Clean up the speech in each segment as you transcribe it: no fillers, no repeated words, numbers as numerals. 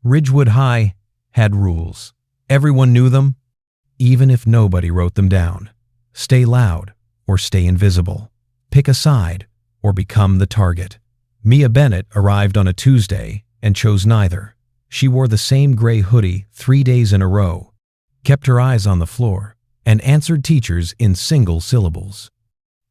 Ridgewood High had rules. Everyone knew them, even if nobody wrote them down. Stay loud or stay invisible. Pick a side or become the target. Mia Bennett arrived on a Tuesday and chose neither. She wore the same gray hoodie 3 days in a row, kept her eyes on the floor, and answered teachers in single syllables.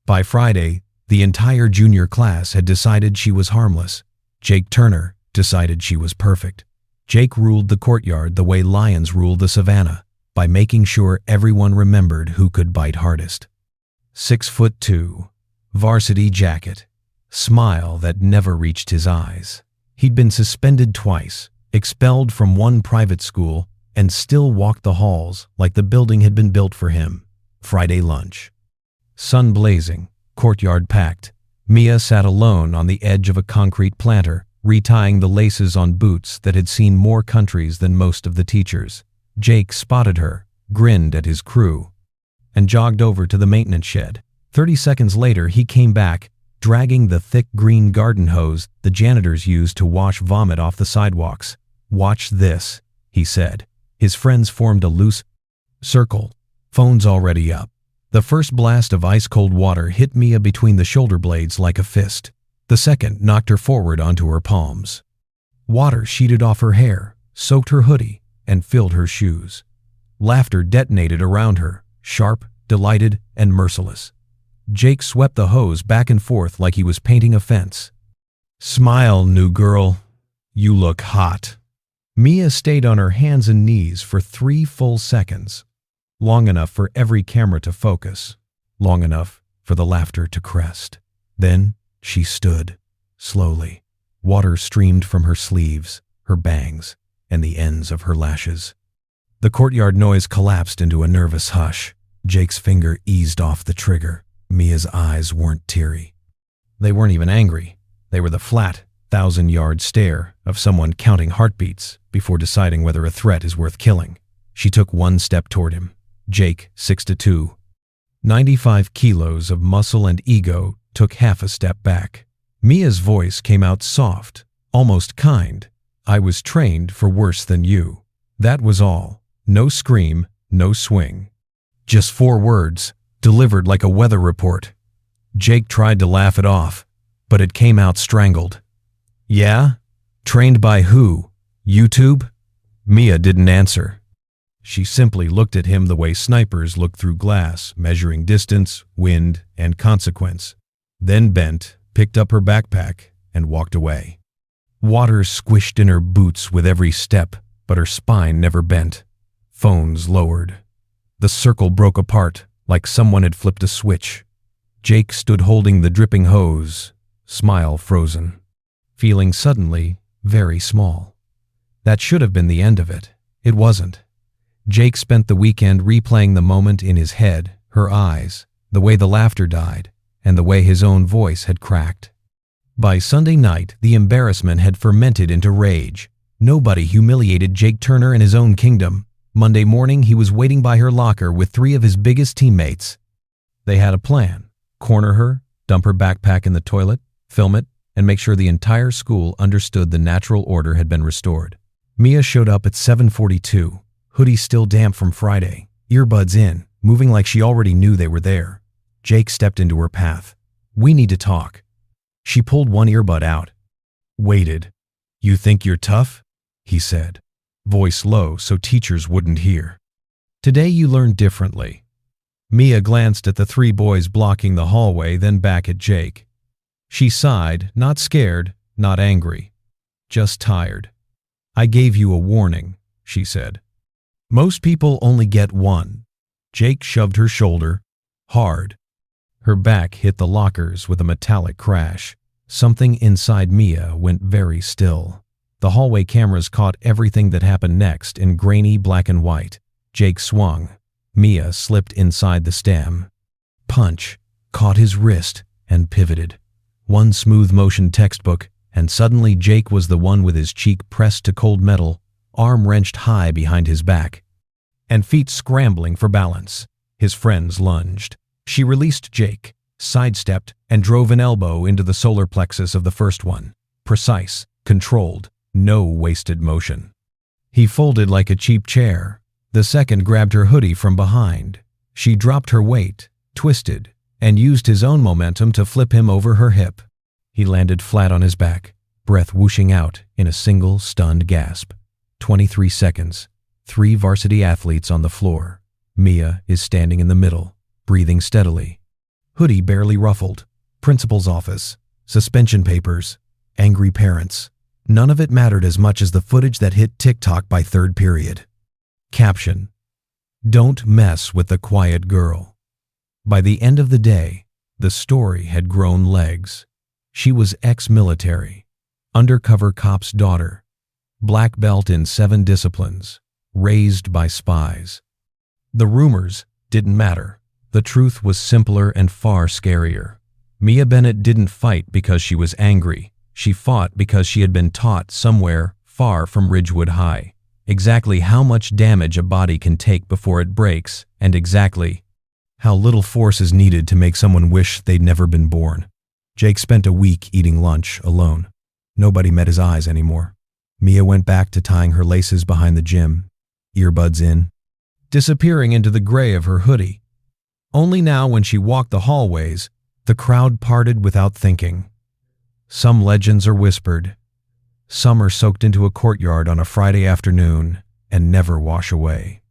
By Friday, the entire junior class had decided she was harmless. Jake Turner decided she was perfect. Jake ruled the courtyard the way lions rule the savannah, by making sure everyone remembered who could bite hardest. 6'2", varsity jacket, smile that never reached his eyes. He'd been suspended twice, expelled from one private school, and still walked the halls like the building had been built for him. Friday lunch. Sun blazing, courtyard packed. Mia sat alone on the edge of a concrete planter, retying the laces on boots that had seen more countries than most of the teachers. Jake spotted her, grinned at his crew, and jogged over to the maintenance shed. 30 seconds later, he came back, dragging the thick green garden hose the janitors used to wash vomit off the sidewalks. "Watch this," he said. His friends formed a loose circle, phones already up. The first blast of ice-cold water hit Mia between the shoulder blades like a fist. The second knocked her forward onto her palms. Water sheeted off her hair, soaked her hoodie, and filled her shoes. Laughter detonated around her, sharp, delighted, and merciless. Jake swept the hose back and forth like he was painting a fence. "Smile, new girl. You look hot." Mia stayed on her hands and knees for 3 full seconds, long enough for every camera to focus, long enough for the laughter to crest. Then she stood, slowly. Water streamed from her sleeves, her bangs, and the ends of her lashes. The courtyard noise collapsed into a nervous hush. Jake's finger eased off the trigger. Mia's eyes weren't teary. They weren't even angry. They were the flat, 1,000-yard stare of someone counting heartbeats before deciding whether a threat is worth killing. She took one step toward him. Jake, 6'2", 95 kilos of muscle and ego, took half a step back. Mia's voice came out soft, almost kind. "I was trained for worse than you." That was all. No scream, no swing. Just 4 words, delivered like a weather report. Jake tried to laugh it off, but it came out strangled. "Yeah? Trained by who? YouTube?" Mia didn't answer. She simply looked at him the way snipers look through glass, measuring distance, wind, and consequence. Then bent, picked up her backpack, and walked away. Water squished in her boots with every step, but her spine never bent. Phones lowered. The circle broke apart, like someone had flipped a switch. Jake stood holding the dripping hose, smile frozen, feeling suddenly very small. That should have been the end of it. It wasn't. Jake spent the weekend replaying the moment in his head, her eyes, the way the laughter died, and the way his own voice had cracked. By Sunday night, the embarrassment had fermented into rage. Nobody humiliated Jake Turner in his own kingdom. Monday morning, he was waiting by her locker with 3 of his biggest teammates. They had a plan: corner her, dump her backpack in the toilet, film it, and make sure the entire school understood the natural order had been restored. Mia showed up at 7:42, hoodie still damp from Friday, earbuds in, moving like she already knew they were there. Jake stepped into her path. "We need to talk." She pulled one earbud out. Waited. "You think you're tough?" he said, voice low so teachers wouldn't hear. "Today you learned differently." Mia glanced at the 3 boys blocking the hallway, then back at Jake. She sighed, not scared, not angry, just tired. "I gave you a warning," she said. "Most people only get one." Jake shoved her shoulder, hard. Her back hit the lockers with a metallic crash. Something inside Mia went very still. The hallway cameras caught everything that happened next in grainy black and white. Jake swung. Mia slipped inside the stem. Punch, caught his wrist, and pivoted. One smooth motion textbook, and suddenly Jake was the one with his cheek pressed to cold metal, arm wrenched high behind his back, and feet scrambling for balance. His friends lunged. She released Jake, sidestepped, and drove an elbow into the solar plexus of the first one. Precise, controlled, no wasted motion. He folded like a cheap chair. The second grabbed her hoodie from behind. She dropped her weight, twisted, and used his own momentum to flip him over her hip. He landed flat on his back, breath whooshing out in a single stunned gasp. 23 seconds. 3 varsity athletes on the floor. Mia is standing in the middle, breathing steadily. Hoodie barely ruffled. Principal's office. Suspension papers. Angry parents. None of it mattered as much as the footage that hit TikTok by third period. Caption: Don't mess with the quiet girl. By the end of the day, the story had grown legs. She was ex-military, undercover cop's daughter, black belt in 7 disciplines, raised by spies. The rumors didn't matter. The truth was simpler and far scarier. Mia Bennett didn't fight because she was angry. She fought because she had been taught somewhere far from Ridgewood High exactly how much damage a body can take before it breaks, and exactly how little force is needed to make someone wish they'd never been born. Jake spent a week eating lunch alone. Nobody met his eyes anymore. Mia went back to tying her laces behind the gym, earbuds in, disappearing into the gray of her hoodie. Only now, when she walked the hallways, the crowd parted without thinking. Some legends are whispered. Some are soaked into a courtyard on a Friday afternoon and never wash away.